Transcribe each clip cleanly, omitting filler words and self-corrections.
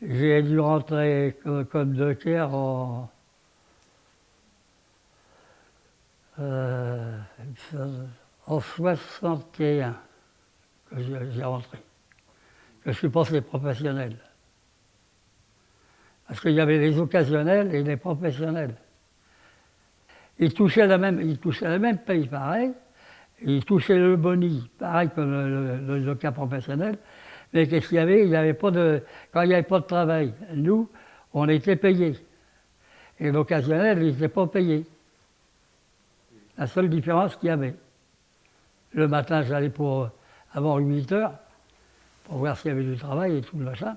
J'ai dû rentrer comme docker euh, en 61 que j'ai rentré. Que je suis passé professionnel. Parce qu'il y avait les occasionnels et les professionnels. Ils touchaient la même paye, pareil. Ils touchaient le boni, pareil que le cas professionnel. Mais qu'est-ce qu'il y avait? Il n'y avait pas de, quand il n'y avait pas de travail, nous, on était payés. Et l'occasionnel, il n'était pas payé. La seule différence qu'il y avait. Le matin, j'allais pour avant 8 heures, pour voir s'il y avait du travail et tout le machin.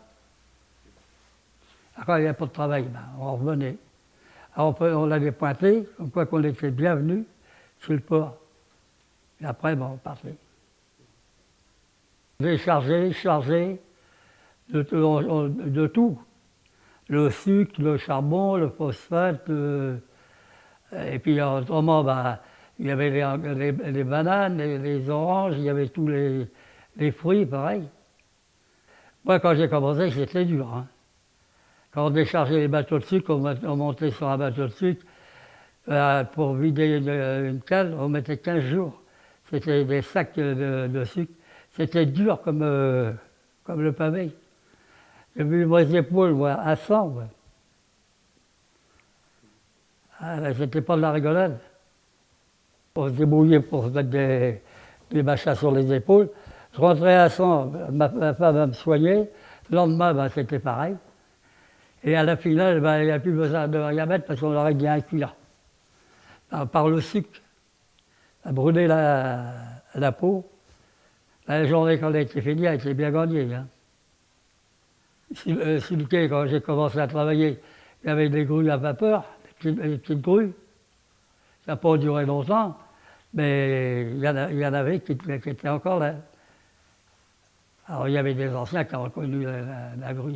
Quand il n'y avait pas de travail, ben, on revenait. Alors on l'avait pointé, comme quoi qu'on était bienvenus sur le port. Et après, ben, on partait. Décharger, charger de tout. Le sucre, le charbon, le phosphate. Et puis autrement, ben, il y avait les bananes, les oranges, il y avait tous les fruits, pareil. Moi, quand j'ai commencé, c'était dur. Hein. Quand on déchargeait les bateaux de sucre, on montait sur un bateau de sucre. Pour vider une cale, on mettait 15 jours. C'était des sacs de sucre. C'était dur comme le pavé. J'ai vu mes épaules, moi, à 100. Ouais. Ah, c'était pas de la rigolade. On se débrouillait pour se mettre des machins sur les épaules. Je rentrais à 100, ma femme me soignait. Le lendemain, ben, c'était pareil. Et à la finale, ben, il n'y a plus besoin de rien mettre parce qu'on aurait bien un cuir. Par le sucre, à brûler la peau. La journée quand elle était finie, elle était bien gagnée. Hein. Sur le quai, quand j'ai commencé à travailler, il y avait des grues à vapeur, des petites grues. Ça n'a pas duré longtemps, mais il y en avait qui étaient encore là. Alors il y avait des anciens qui ont reconnu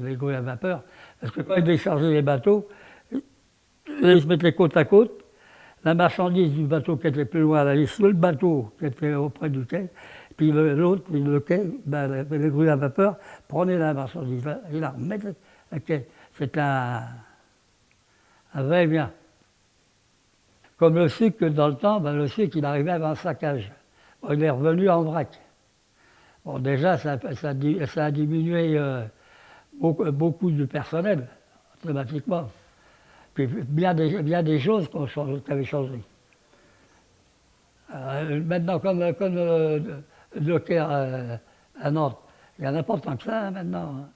les grues à vapeur, parce que quand ils déchargeaient les bateaux, ils se mettaient côte à côte. La marchandise du bateau qui était plus loin, elle allait sur le bateau qui était auprès du quai, puis l'autre, le quai, ben, les grues à vapeur, prenaient la marchandise et la remettaient à quai. C'était un va-et-vient. Comme le sucre, dans le temps, ben, le sucre, il arrivait avant un saccage. Bon, il est revenu en vrac. Bon, déjà, ça a diminué beaucoup du personnel, automatiquement. Puis bien des choses qui avaient changé. Maintenant, comme le Caire à Nantes, il n'y en a pas tant que ça hein, maintenant. Hein.